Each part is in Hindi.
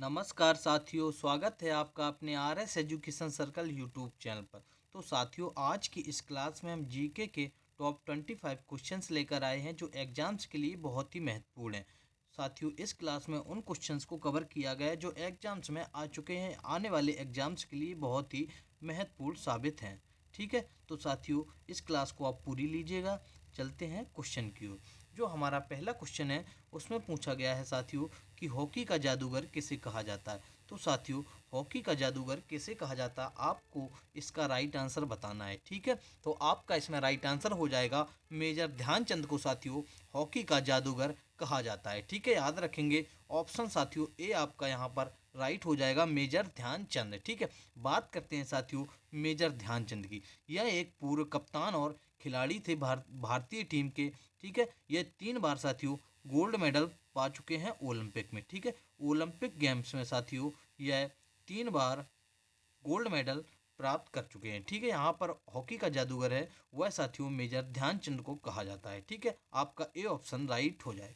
नमस्कार साथियों, स्वागत है आपका अपने R S education circle YouTube channel पर। तो साथियों, आज की इस क्लास में हम जीके के टॉप 25 क्वेश्चंस लेकर आए हैं जो एग्जाम्स के लिए बहुत ही महत्वपूर्ण हैं। साथियों, इस क्लास में उन क्वेश्चंस को कवर किया गया है जो एग्जाम्स में आ चुके हैं, आने वाले एग्जाम्स के लिए बहुत ही महत्वपूर्ण साबित हैं। ठीक है, तो साथियों इस क्लास को आप पूरी लीजिएगा। चलते हैं क्वेश्चन की ओर। जो हमारा पहला क्वेश्चन है उसमें पूछा गया है साथियों कि हॉकी का जादूगर किसे कहा जाता है। तो साथियों, हॉकी का जादूगर किसे कहा जाता है, आपको इसका राइट आंसर बताना है। ठीक है, तो आपका इसमें राइट आंसर हो जाएगा मेजर ध्यानचंद को साथियों हॉकी का जादूगर कहा जाता है। ठीक है, याद रखेंगे ऑप्शन साथियों ए आपका यहाँ पर राइट हो जाएगा, मेजर ध्यानचंद। ठीक है, बात करते हैं साथियों मेजर ध्यानचंद की। यह एक पूर्व कप्तान और खिलाड़ी थे भारतीय टीम के। ठीक है, ये 3 बार साथियों गोल्ड मेडल पा चुके हैं ओलंपिक में। ठीक है, ओलंपिक गेम्स में साथियों यह 3 बार गोल्ड मेडल प्राप्त कर चुके हैं। ठीक है, यहाँ पर हॉकी का जादूगर है वह साथियों मेजर ध्यानचंद को कहा जाता है। ठीक है, आपका ए ऑप्शन राइट हो जाएगा।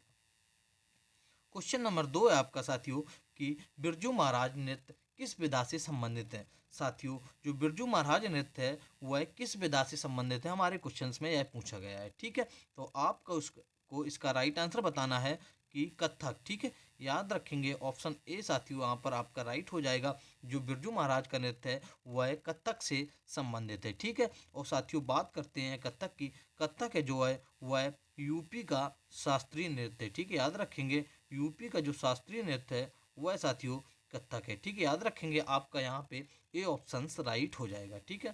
क्वेश्चन नंबर 2 है आपका साथियों कि बिरजू महाराज नृत्य किस विधा से संबंधित है। साथियों, जो बिरजू महाराज नृत्य है वह किस विधा से संबंधित है, हमारे क्वेश्चंस में यह पूछा गया है। ठीक है, तो आपका उसको इसका राइट आंसर बताना है कि कथक। ठीक है, याद रखेंगे ऑप्शन ए साथियों यहाँ पर आपका राइट हो जाएगा। जो बिरजू महाराज का नृत्य है वह कथक से संबंधित है। ठीक है, और साथियों बात करते हैं कथक की। कथक है जो है वह यूपी का शास्त्रीय नृत्य है। ठीक है, याद रखेंगे यूपी का जो शास्त्रीय नृत्य है वह साथियों कथक है। ठीक है, याद रखेंगे आपका यहाँ पे ए ऑप्शन राइट हो जाएगा। ठीक है,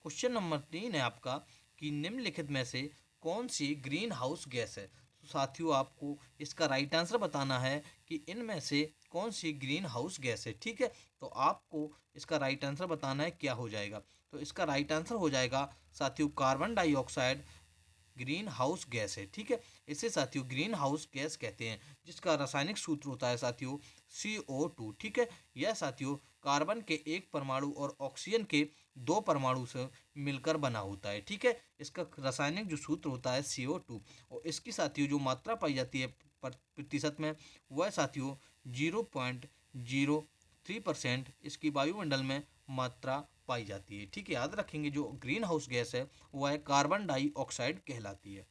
क्वेश्चन नंबर 3 है आपका कि निम्नलिखित में से कौन सी ग्रीन हाउस गैस है। तो साथियों आपको इसका राइट आंसर बताना है कि इनमें से कौन सी ग्रीन हाउस गैस है। ठीक है, तो आपको इसका राइट आंसर बताना है, क्या हो जाएगा। तो इसका राइट आंसर हो जाएगा साथियों carbon dioxide green house gas है। ठीक है, इसे साथियों ग्रीन हाउस गैस कहते हैं, जिसका रासायनिक सूत्र होता है साथियों CO2। ठीक है, यह साथियों कार्बन के एक परमाणु और ऑक्सीजन के 2 परमाणु से मिलकर बना होता है। ठीक है, इसका रासायनिक जो सूत्र होता है CO2, और इसकी साथियों जो मात्रा पाई जाती है प्रतिशत में वह साथियों 0.03% इसकी वायुमंडल में मात्रा पाई जाती है। ठीक है, याद रखेंगे जो ग्रीन हाउस गैस है वह कार्बन डाइऑक्साइड कहलाती है।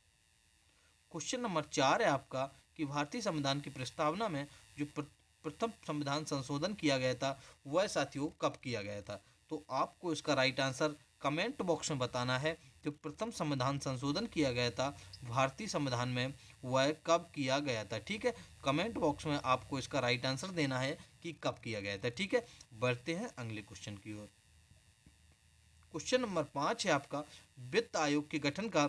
क्वेश्चन नंबर 4 है आपका कि भारतीय संविधान की प्रस्तावना में जो प्रथम संविधान संशोधन किया गया था वह साथियों कब किया गया था। तो आपको इसका राइट आंसर कमेंट बॉक्स में बताना है। जो प्रथम संविधान संशोधन किया गया था भारतीय संविधान में वह कब किया गया था। ठीक है, कमेंट बॉक्स में आपको इसका राइट आंसर देना है कि कब किया गया था। ठीक है, बढ़ते हैं अगले क्वेश्चन की ओर। क्वेश्चन नंबर 5 है आपका वित्त आयोग के गठन का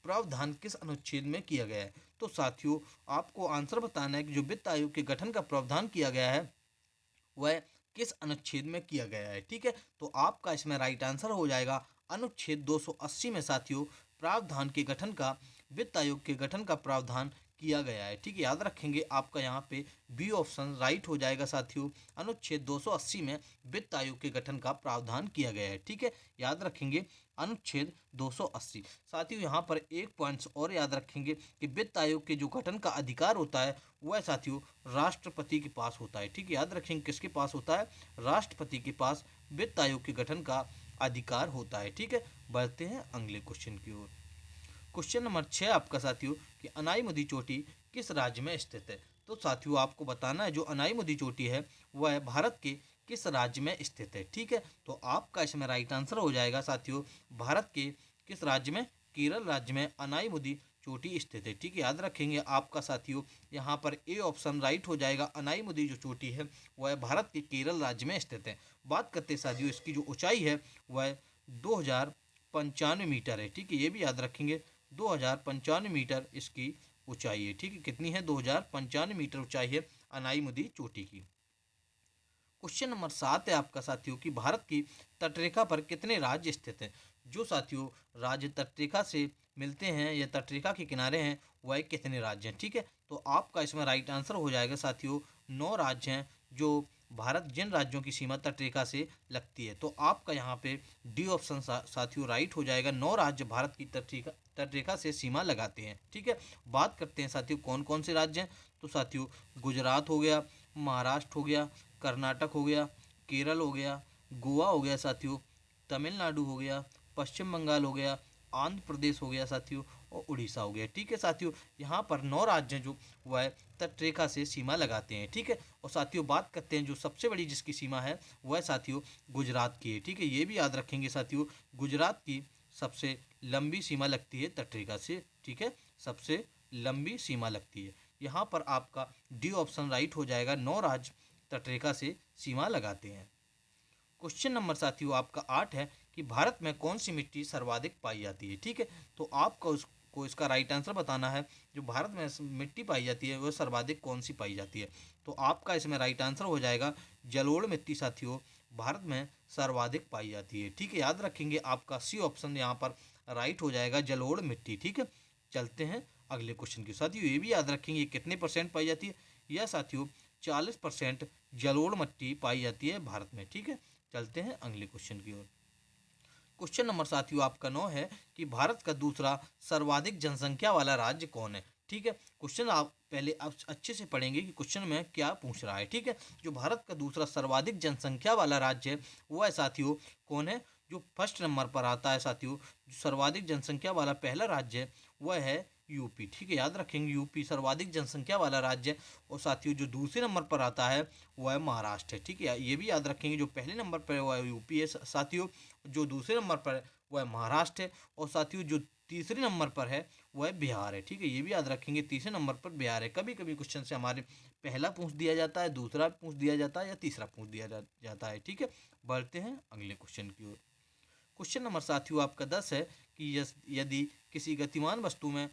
प्रावधान किस अनुच्छेद में किया गया है। तो साथियों आपको आंसर बताना है कि जो वित्त आयोग के गठन का प्रावधान किया गया है वह किस अनुच्छेद में किया गया है। ठीक है, तो आपका इसमें राइट आंसर हो जाएगा अनुच्छेद 280 में साथियों प्रावधान के गठन का वित्त आयोग के गठन का प्रावधान किया गया है। ठीक है, याद रखेंगे आपका यहाँ पे बी ऑप्शन राइट हो जाएगा साथियों, अनुच्छेद 280 में वित्त आयोग के गठन का प्रावधान किया गया है। ठीक है, याद रखेंगे अनुच्छेद 280। साथियों यहाँ पर एक पॉइंट्स और याद रखेंगे कि वित्त आयोग के जो गठन का अधिकार होता है वह साथियों राष्ट्रपति के पास होता है। ठीक है, याद रखेंगे किसके पास होता है, राष्ट्रपति के पास वित्त आयोग के गठन का अधिकार होता है। ठीक है, बढ़ते हैं अगले क्वेश्चन की ओर। क्वेश्चन नंबर 6 आपका साथियों कि अनाई चोटी किस राज्य में स्थित है। तो साथियों आपको बताना है जो अनाई चोटी है वह भारत के किस राज्य में स्थित है। ठीक है, तो आपका इसमें राइट आंसर हो जाएगा साथियों भारत के किस राज्य में, केरल राज्य में अनाई चोटी स्थित है। ठीक है, याद रखेंगे आपका साथियों यहाँ पर ए ऑप्शन राइट हो जाएगा, अनाई जो चोटी है वह भारत के केरल राज्य में स्थित है। बात करते हैं साथियों इसकी जो ऊंचाई है वह 2095 मीटर है। ठीक है, ये भी याद रखेंगे 2095 मीटर इसकी ऊंचाई है। ठीक है, कितनी है, 2095 मीटर ऊंचाई है अनाई चोटी की। क्वेश्चन नंबर 7 है आपका साथियों कि भारत की तटरेखा पर कितने राज्य स्थित हैं। जो साथियों राज्य तटरेखा से मिलते हैं या तटरेखा के किनारे हैं वह कितने राज्य हैं। ठीक है, तो आपका इसमें राइट आंसर हो जाएगा साथियों 9 राज्य हैं जो भारत जिन राज्यों की सीमा तटरेखा से लगती है। तो आपका यहाँ पे डी ऑप्शन साथियों राइट हो जाएगा, 9 राज्य भारत की तटरेखा से सीमा लगाते हैं। ठीक है, बात करते हैं साथियों कौन कौन से राज्य हैं। तो साथियों गुजरात हो गया, महाराष्ट्र हो गया, कर्नाटक हो गया, केरल हो गया, गोवा हो गया साथियों, तमिलनाडु हो गया, पश्चिम बंगाल हो गया, आंध्र प्रदेश हो गया साथियों, और उड़ीसा हो गया। ठीक है साथियों, यहाँ पर 9 राज्य जो वह तटरेखा से सीमा लगाते हैं। ठीक है, और साथियों बात करते हैं जो सबसे बड़ी जिसकी सीमा है वह साथियों गुजरात की है। ठीक है, ये भी याद रखेंगे साथियों, गुजरात की सबसे लंबी सीमा लगती है तटरेखा से। ठीक है, सबसे लंबी सीमा लगती है। यहाँ पर आपका डी ऑप्शन राइट हो जाएगा, 9 राज्य तटरेखा से सीमा लगाते हैं। क्वेश्चन नंबर साथियों आपका 8 है कि भारत में कौन सी मिट्टी सर्वाधिक पाई जाती है। ठीक है, तो आपको उसको इसका राइट आंसर बताना है, जो भारत में मिट्टी पाई जाती है वह सर्वाधिक कौन सी पाई जाती है। तो आपका इसमें राइट आंसर हो जाएगा जलोढ़ मिट्टी साथियों, भारत में सर्वाधिक पाई जाती है। ठीक है, याद रखेंगे आपका सी ऑप्शन यहाँ पर राइट हो जाएगा, जलोढ़ मिट्टी। ठीक है, चलते हैं अगले क्वेश्चन के। साथियों ये भी याद रखेंगे कितने परसेंट पाई जाती है, यह साथियों 40% जलोढ़ मिट्टी पाई जाती है भारत में। ठीक है, चलते हैं अगले क्वेश्चन की ओर। क्वेश्चन नंबर साथियों आपका 9 है कि भारत का दूसरा सर्वाधिक जनसंख्या वाला राज्य कौन है। ठीक है, क्वेश्चन आप पहले आप अच्छे से पढ़ेंगे कि क्वेश्चन में क्या पूछ रहा है। ठीक है, जो भारत का दूसरा सर्वाधिक जनसंख्या वाला राज्य है वह साथियों कौन है। जो फर्स्ट नंबर पर आता है साथियों, जो सर्वाधिक जनसंख्या वाला पहला राज्य है वह है यूपी। ठीक है, याद रखेंगे यूपी सर्वाधिक जनसंख्या वाला राज्य है। और साथियों जो दूसरे नंबर पर आता है वह है महाराष्ट्र है। ठीक है, ये भी याद रखेंगे, जो पहले नंबर पर है वह यूपी है साथियों, जो दूसरे नंबर पर है वह महाराष्ट्र है, और साथियों जो तीसरे नंबर पर है वह बिहार है। ठीक है, ये भी याद रखेंगे, तीसरे नंबर पर बिहार है। कभी कभी क्वेश्चन से हमारे पहला पूछ दिया जाता है, दूसरा पूछ दिया जाता है, या तीसरा पूछ दिया जाता है। ठीक है, बढ़ते हैं अगले क्वेश्चन की ओर। क्वेश्चन नंबर साथियों आपका 10 है कि यदि किसी गतिमान वस्तु में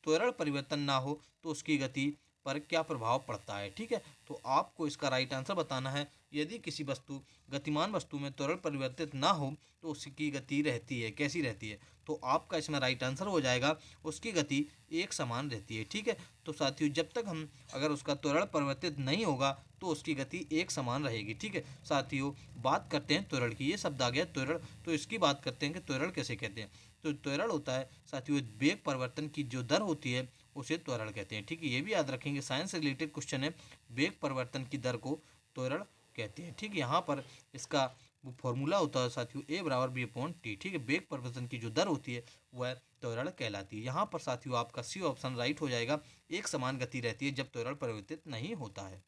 त्वरण परिवर्तन ना हो तो उसकी गति पर क्या प्रभाव पड़ता है। ठीक है, तो आपको इसका राइट आंसर बताना है। यदि किसी वस्तु गतिमान वस्तु में त्वरण परिवर्तित ना हो तो उसकी गति रहती है, कैसी रहती है। तो आपका इसमें राइट आंसर हो जाएगा उसकी गति एक समान रहती है। ठीक है, तो साथियों जब तक हम अगर उसका त्वरण परिवर्तित नहीं होगा तो उसकी गति एक समान रहेगी। ठीक है साथियों, बात करते हैं त्वरण की। ये शब्द आ गया त्वरण, तो इसकी बात करते हैं कि त्वरण कैसे कहते हैं। तो त्वरण होता है साथियों वेग परिवर्तन की जो दर होती है उसे त्वरण कहते हैं। ठीक है, ये भी याद रखेंगे, साइंस से रिलेटेड क्वेश्चन है, वेग परिवर्तन की दर को त्वरण कहते हैं। ठीक है, यहाँ पर इसका वो फॉर्मूला होता है साथियों A/B/T। ठीक है, वेग परिवर्तन की जो दर होती है वह त्वरण कहलाती है। यहाँ पर साथियों आपका सी ऑप्शन राइट हो जाएगा, एक समान गति रहती है जब त्वरण परिवर्तित नहीं होता है।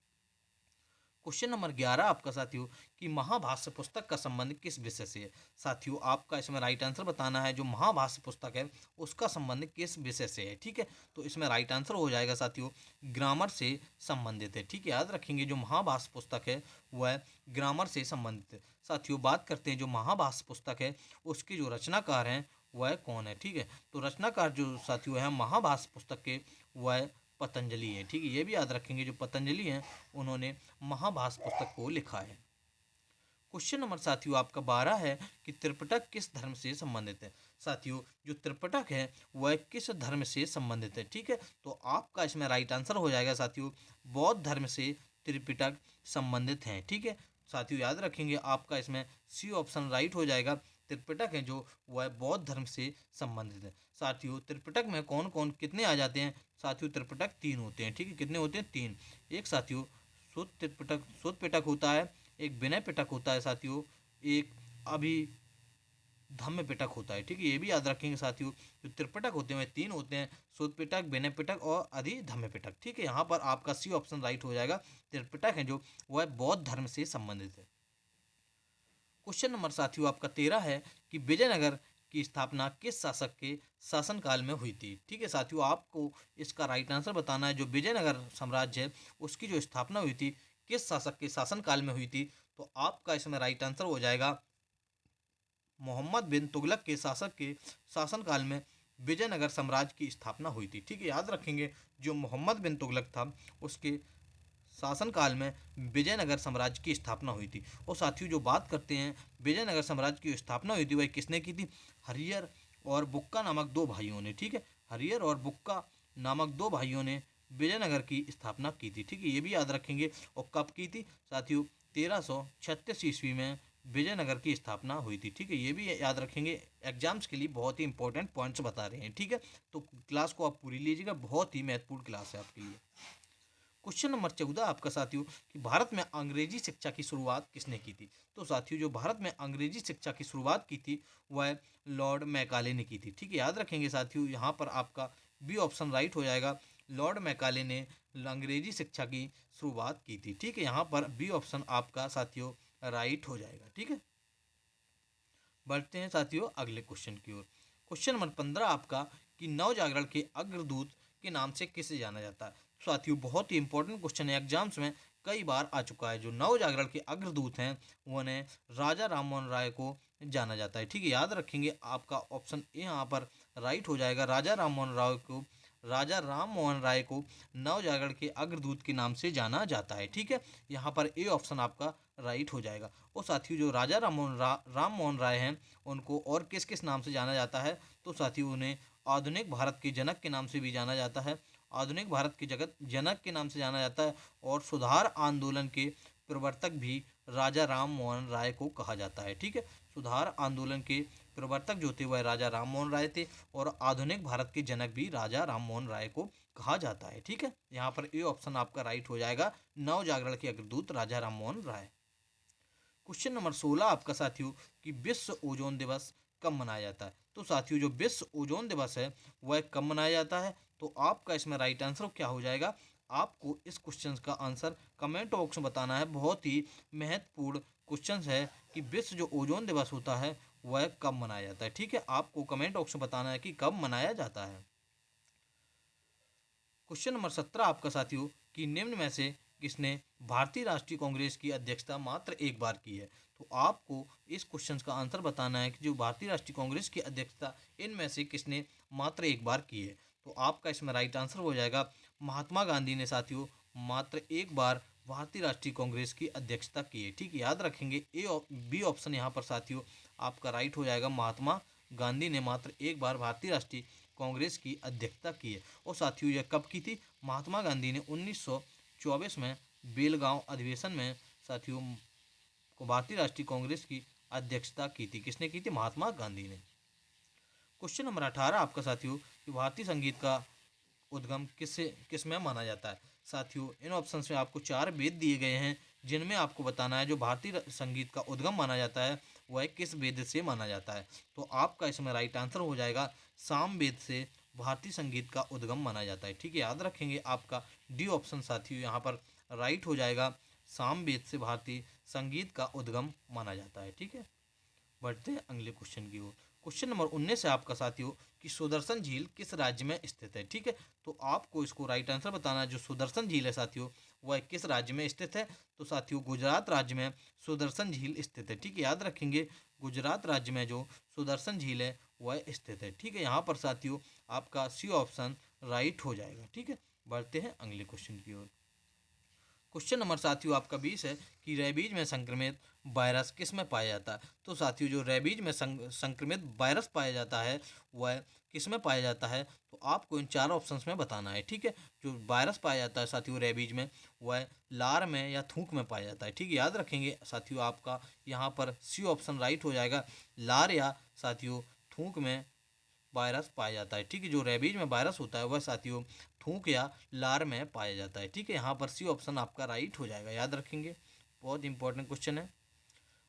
क्वेश्चन नंबर 11 आपका साथियों कि महाभाष्य पुस्तक का संबंध किस विषय से है। साथियों आपका इसमें राइट आंसर बताना है, जो महाभाष्य पुस्तक है उसका संबंध किस विषय से है। ठीक है, तो इसमें राइट आंसर हो जाएगा साथियों ग्रामर से संबंधित है। ठीक है, याद रखेंगे जो महाभाष्य पुस्तक है वह ग्रामर से संबंधित है। साथियों बात करते हैं जो महाभाष्य पुस्तक है उसके जो रचनाकार हैं वह कौन है। ठीक है, तो रचनाकार जो साथियों है महाभाष्य पुस्तक के वह पतंजलि है। ठीक है, ये भी याद रखेंगे, जो पतंजलि हैं उन्होंने महाभाष्य पुस्तक को लिखा है। क्वेश्चन नंबर साथियों आपका 12 है कि त्रिपिटक किस धर्म से संबंधित है। साथियों जो त्रिपिटक है वह किस धर्म से संबंधित है। ठीक है, तो आपका इसमें राइट आंसर हो जाएगा साथियों बौद्ध धर्म से त्रिपिटक संबंधित हैं। ठीक है साथियों, याद रखेंगे आपका इसमें सी ऑप्शन राइट हो जाएगा, त्रिपिटक है जो वह बौद्ध धर्म से संबंधित है। साथियों त्रिपिटक में कौन कौन कितने आ जाते हैं। साथियों त्रिपिटक 3 होते हैं। ठीक है, कितने होते हैं 3। एक साथियों शुद्ध पिटक होता है, एक विनय पिटक होता है साथियों, एक अभिधम्म पिटक होता है। ठीक है, ये भी याद रखेंगे साथियों, जो त्रिपिटक होते हैं 3 होते हैं, शुद्ध पिटक, विनय पिटक और अधिधम्म पिटक। ठीक है, यहाँ पर आपका सी ऑप्शन राइट हो जाएगा, त्रिपिटक है जो वह बौद्ध धर्म से संबंधित है। क्वेश्चन नंबर साथियों आपका 13 है कि विजयनगर की स्थापना किस शासक के शासनकाल में हुई थी। ठीक है साथियों, आपको इसका राइट आंसर बताना है, जो विजयनगर साम्राज्य है उसकी जो स्थापना हुई थी किस शासक के शासनकाल में हुई थी। तो आपका इसमें राइट आंसर हो जाएगा मोहम्मद बिन तुगलक के शासक के शासनकाल में विजयनगर साम्राज्य की स्थापना हुई थी। ठीक है, याद रखेंगे जो मोहम्मद बिन तुगलक था उसके शासनकाल में विजयनगर साम्राज्य की स्थापना हुई थी। और साथियों जो बात करते हैं विजयनगर साम्राज्य की स्थापना हुई थी वह किसने की थी, हरियर और बुक्का नामक 2 भाइयों ने। ठीक है, हरियर और बुक्का नामक 2 भाइयों ने विजयनगर की स्थापना की थी। ठीक है, ये भी याद रखेंगे। और कब की थी साथियों, 1336 ईस्वी में विजयनगर की स्थापना हुई थी। ठीक है, ये भी याद रखेंगे, एग्जाम्स के लिए बहुत ही इंपॉर्टेंट पॉइंट्स बता रहे हैं। ठीक है, तो क्लास को आप पूरी लीजिएगा, बहुत ही महत्वपूर्ण क्लास है आपके लिए। क्वेश्चन नंबर 14 आपका साथियों कि भारत में अंग्रेजी शिक्षा की शुरुआत किसने की थी। तो साथियों जो भारत में अंग्रेजी शिक्षा की शुरुआत की थी वह लॉर्ड मैकाले ने की थी। ठीक है, याद रखेंगे साथियों, यहाँ पर आपका बी ऑप्शन राइट हो जाएगा। लॉर्ड मैकाले ने अंग्रेजी शिक्षा की शुरुआत की थी। ठीक है, यहाँ पर बी ऑप्शन आपका साथियों राइट हो जाएगा। ठीक है, बढ़ते हैं साथियों अगले क्वेश्चन की ओर। क्वेश्चन नंबर 15 आपका कि नव जागरण के अग्रदूत के नाम से किसे जाना जाता है। तो साथियों बहुत ही इंपॉर्टेंट क्वेश्चन है, एग्जाम्स में कई बार आ चुका है। जो नव जागरण के अग्रदूत हैं उन्हें राजा राममोहन राय को जाना जाता है। ठीक है, याद रखेंगे आपका ऑप्शन ए यहाँ पर राइट हो जाएगा। राजा राम मोहन राय को नव जागरण के अग्रदूत के नाम से जाना जाता है। ठीक है, यहाँ पर ए ऑप्शन आपका राइट हो जाएगा। और साथियों जो राजा राम मोहन राय हैं उनको और किस किस नाम से जाना जाता है। तो साथियों उन्हें आधुनिक भारत के जनक के नाम से भी जाना जाता है, आधुनिक भारत के जगत जनक के नाम से जाना जाता है, और सुधार आंदोलन के प्रवर्तक भी राजा राम मोहन राय को कहा जाता है। ठीक है, सुधार आंदोलन के प्रवर्तक जो थे वह राजा राम मोहन राय थे, और आधुनिक भारत के जनक भी राजा राम मोहन राय को कहा जाता है। ठीक है, यहाँ पर ए ऑप्शन आपका राइट हो जाएगा, नव जागरण के अग्रदूत राजा राम मोहन राय। क्वेश्चन नंबर 16 आपका साथियों कि विश्व ओजोन दिवस कब मनाया जाता है। तो साथियों जो विश्व ओजोन दिवस है वह कब मनाया जाता है। तो आपका इसमें राइट आंसर क्या हो जाएगा, आपको इस क्वेश्चन का आंसर कमेंट बॉक्स में बताना है। बहुत ही महत्वपूर्ण क्वेश्चन है कि विश्व जो ओजोन दिवस होता है वह कब मनाया जाता है। ठीक है, आपको कमेंट बॉक्स में बताना है कि कब मनाया जाता है। क्वेश्चन नंबर 17 आपका साथियों कि निम्न में से किसने भारतीय राष्ट्रीय कांग्रेस की अध्यक्षता मात्र एक बार की है। तो आपको इस क्वेश्चन का आंसर बताना है कि जो भारतीय राष्ट्रीय कांग्रेस की अध्यक्षता इनमें से किसने मात्र एक बार की है। तो आपका इसमें राइट आंसर हो जाएगा महात्मा गांधी ने साथियों मात्र एक बार भारतीय राष्ट्रीय कांग्रेस की अध्यक्षता की है। ठीक है, याद रखेंगे बी ऑप्शन यहाँ पर साथियों आपका राइट हो जाएगा। महात्मा गांधी ने मात्र एक बार भारतीय राष्ट्रीय कांग्रेस की अध्यक्षता की है। और साथियों यह कब की थी, महात्मा गांधी ने 1924 में बेलगांव अधिवेशन में साथियों को भारतीय राष्ट्रीय कांग्रेस की अध्यक्षता की थी। किसने की थी, महात्मा गांधी ने। क्वेश्चन नंबर 18 आपका साथियों कि भारतीय संगीत का उद्गम किसमें माना जाता है। साथियों इन ऑप्शंस में आपको 4 वेद दिए गए हैं, जिनमें आपको बताना है जो भारतीय संगीत का उद्गम माना जाता है वह किस वेद से माना जाता है। तो आपका इसमें राइट आंसर हो जाएगा साम वेद से भारतीय संगीत का उद्गम माना जाता है। ठीक है, याद रखेंगे आपका डी ऑप्शन साथियों यहाँ पर राइट हो जाएगा, साम वेद से भारतीय संगीत का उद्गम माना जाता है। ठीक है, बढ़ते हैं अगले क्वेश्चन की ओर। क्वेश्चन नंबर 19 है आपका साथियों कि सुदर्शन झील किस राज्य में स्थित है। ठीक है, तो आपको इसको राइट आंसर बताना है। जो सुदर्शन झील है साथियों वह किस राज्य में स्थित है। तो साथियों गुजरात राज्य में सुदर्शन झील स्थित है। ठीक है, याद रखेंगे गुजरात राज्य में जो सुदर्शन झील है वह स्थित है। ठीक है, यहाँ पर साथियों आपका सी ऑप्शन राइट हो जाएगा। ठीक है, बढ़ते हैं अगले क्वेश्चन की ओर। क्वेश्चन नंबर साथियों आपका 20 है कि रेबीज में संक्रमित वायरस किस में पाया जाता है। तो साथियों जो रेबीज में संक्रमित वायरस पाया जाता है वह किस में पाया जाता है। तो आपको इन 4 ऑप्शंस में बताना है। ठीक है, जो वायरस पाया जाता है साथियों रेबीज में वह लार में या थूक में पाया जाता है। ठीक है, याद रखेंगे साथियों आपका यहाँ पर सी ऑप्शन राइट हो जाएगा, लार या साथियों थूक में वायरस पाया जाता है। ठीक है, जो रेबीज में वायरस होता है वह साथियों थूक या लार में पाया जाता है। ठीक है, यहाँ पर सी ऑप्शन आपका राइट हो जाएगा, याद रखेंगे, बहुत इंपॉर्टेंट क्वेश्चन है।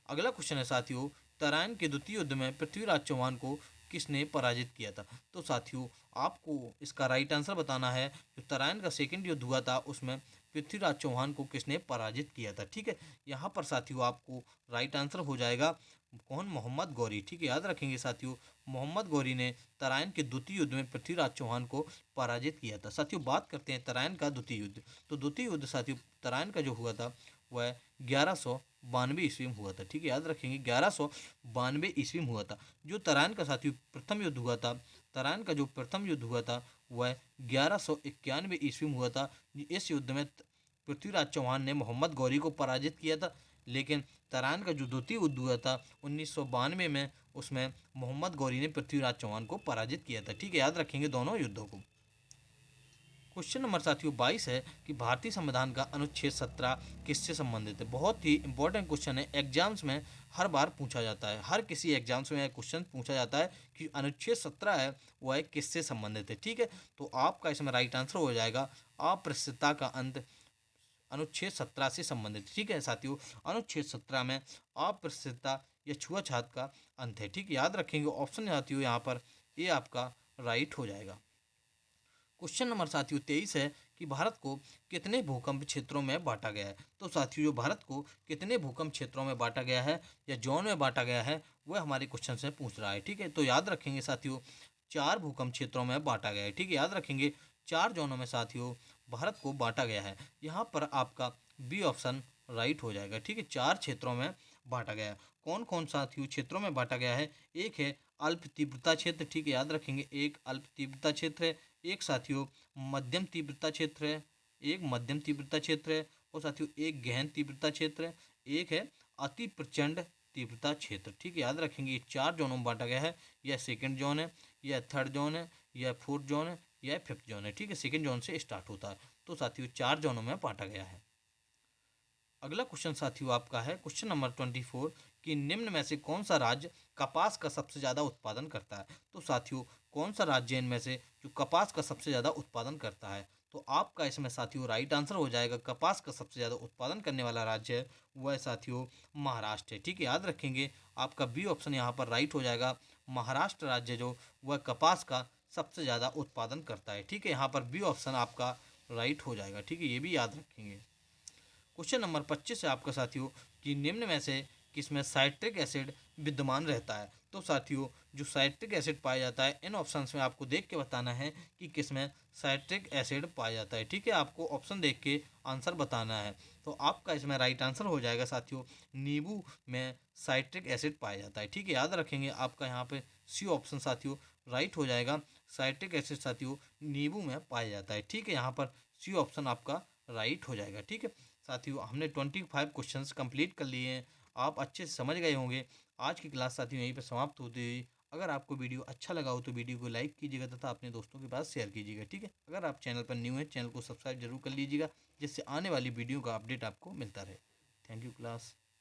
अगला क्वेश्चन है साथियों तराइन के द्वितीय युद्ध में पृथ्वीराज चौहान को किसने पराजित किया था। तो साथियों आपको इसका राइट आंसर बताना है। जो तराइन का सेकंड युद्ध हुआ था उसमें पृथ्वीराज चौहान को किसने पराजित किया था। ठीक है, यहाँ पर साथियों आपको राइट आंसर हो जाएगा कौन, मोहम्मद गौरी। ठीक है, याद रखेंगे साथियों मोहम्मद गौरी ने तराइन के द्वितीय युद्ध में पृथ्वीराज चौहान को पराजित किया था। साथियों बात करते हैं तराइन का द्वितीय युद्ध। तो द्वितीय युद्ध साथियों तराइन का जो हुआ था वह 1192 ईस्वी में हुआ था। ठीक है, याद रखेंगे 1192 ईस्वी में हुआ था। जो तराइन का साथियों प्रथम युद्ध हुआ था, तराइन का जो प्रथम युद्ध हुआ था वह 1191 ईस्वी में हुआ था। इस युद्ध में पृथ्वीराज चौहान ने मोहम्मद गौरी को पराजित किया था। लेकिन तराइन का जो द्वितीय युद्ध हुआ था 1992 में, उसमें मोहम्मद गौरी ने पृथ्वीराज चौहान को पराजित किया था। ठीक है, याद रखेंगे दोनों युद्धों को। क्वेश्चन नंबर साथियों 22 है कि भारतीय संविधान का अनुच्छेद 17 किससे संबंधित है। बहुत ही इंपॉर्टेंट क्वेश्चन है, एग्जाम्स में हर बार पूछा जाता है, हर किसी एग्जाम्स में क्वेश्चन पूछा जाता है कि अनुच्छेद 17 है वह किससे संबंधित है। ठीक है, तो आपका इसमें राइट आंसर हो जाएगा अस्पृश्यता का अंत अनुच्छेद 17 से संबंधित। ठीक है साथियों, अनुच्छेद 17 में अस्पृश्यता या छुआछूत का अंत है। ठीक, याद रखेंगे ऑप्शन साथियों यहाँ पर ये आपका राइट हो जाएगा। क्वेश्चन नंबर साथियों 23 है कि भारत को कितने भूकंप क्षेत्रों में बांटा गया है। तो साथियों जो भारत को कितने भूकंप क्षेत्रों में बांटा गया है या जोन में बांटा गया है वह हमारे क्वेश्चन से पूछ रहा है। ठीक है, तो याद रखेंगे साथियों 4 भूकंप क्षेत्रों में बांटा गया है। ठीक है, याद रखेंगे 4 जोनों में साथियों भारत को बांटा गया है। यहाँ पर आपका बी ऑप्शन राइट हो जाएगा। ठीक है, 4 क्षेत्रों में बांटा गया है। कौन कौन साथियों क्षेत्रों में बांटा गया है? एक है अल्प तीव्रता क्षेत्र। ठीक है, याद रखेंगे एक अल्प तीव्रता क्षेत्र है, एक साथियों मध्यम तीव्रता क्षेत्र है, एक मध्यम तीव्रता क्षेत्र है, और साथियों एक गहन तीव्रता क्षेत्र है, एक है अति प्रचंड तीव्रता क्षेत्र। ठीक है, याद रखेंगे ये 4 जोनों में बांटा गया है। यह सेकंड जोन है, यह थर्ड जोन है, यह फोर्थ जोन है, यह फिफ्थ जोन है। ठीक है, सेकंड जोन से स्टार्ट होता है। तो साथियों 4 जोनों में बांटा गया है। अगला क्वेश्चन साथियों आपका है क्वेश्चन नंबर 24 कि निम्न में से कौन सा राज्य कपास का सबसे ज़्यादा उत्पादन करता है। तो साथियों कौन सा राज्य इनमें से जो कपास का सबसे ज़्यादा उत्पादन करता है? तो आपका इसमें साथियों राइट आंसर हो जाएगा कपास का सबसे ज़्यादा उत्पादन करने वाला राज्य है वह साथियों महाराष्ट्र है। ठीक है, याद रखेंगे आपका बी ऑप्शन यहाँ पर राइट हो जाएगा। महाराष्ट्र राज्य जो वह कपास का सबसे ज़्यादा उत्पादन करता है। ठीक है, यहाँ पर बी ऑप्शन आपका राइट हो जाएगा। ठीक है, ये भी याद रखेंगे। क्वेश्चन नंबर 25 है आपका साथियों कि निम्न में से किसमें साइट्रिक एसिड विद्यमान रहता है। तो साथियों जो साइट्रिक एसिड पाया जाता है इन ऑप्शंस में आपको देख के बताना है कि किसमें साइट्रिक एसिड पाया जाता है। ठीक है, आपको ऑप्शन देख के आंसर बताना है। तो आपका इसमें राइट आंसर हो जाएगा साथियों नींबू में साइट्रिक एसिड पाया जाता है। ठीक है, याद रखेंगे आपका यहाँ पे सी ऑप्शन साथियों राइट हो जाएगा। साइट्रिक एसिड साथियों नींबू में पाया जाता है। ठीक है, यहाँ पर सी ऑप्शन आपका राइट हो जाएगा। ठीक है साथियों, हमने 25 क्वेश्चंस कंप्लीट कर लिए हैं। आप अच्छे से समझ गए होंगे। आज की क्लास साथियों यहीं पर समाप्त होती हुई। अगर आपको वीडियो अच्छा लगा हो तो वीडियो को लाइक कीजिएगा तथा अपने दोस्तों के पास शेयर कीजिएगा। ठीक है, अगर आप चैनल पर न्यू हैं चैनल को सब्सक्राइब जरूर कर लीजिएगा जिससे आने वाली वीडियो का अपडेट आपको मिलता रहे। Thank you class.